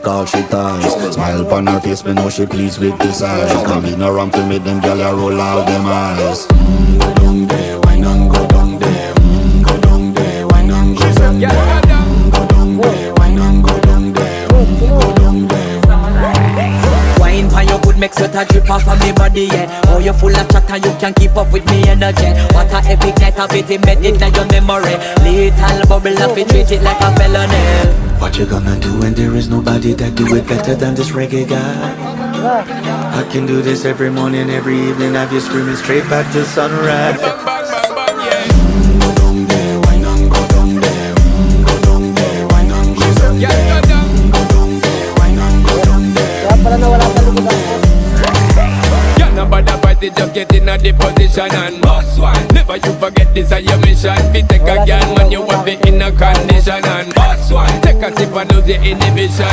all she ties. Smile upon her face, me know she pleased with this eyes. Come in around to make them gyal a roll out them eyes. Go down there, why not go down there? Go down there, why not go down there? Go down there, why not go down there? Go down there. Wine for your good makes sweat a drip off of me body, yeah. Oh, you full of chatter, you can keep up with me energy. What a epic night of it, embedded in your memory. Little bubble up, it treat it like a felony. What you gonna do when there is nobody that do it better than this reggae guy? I can do this every morning, every evening, have you screaming straight back to sunrise. Go down there, why not go down there? Go down there, why not go down there? Go down there, why not go down there? Yeah, nobody fight it, just get in a the position and boss one. Never you forget this is your mission. Fi take a girl, man, you want it in a condition and boss one. Take a sip and lose your inhibition.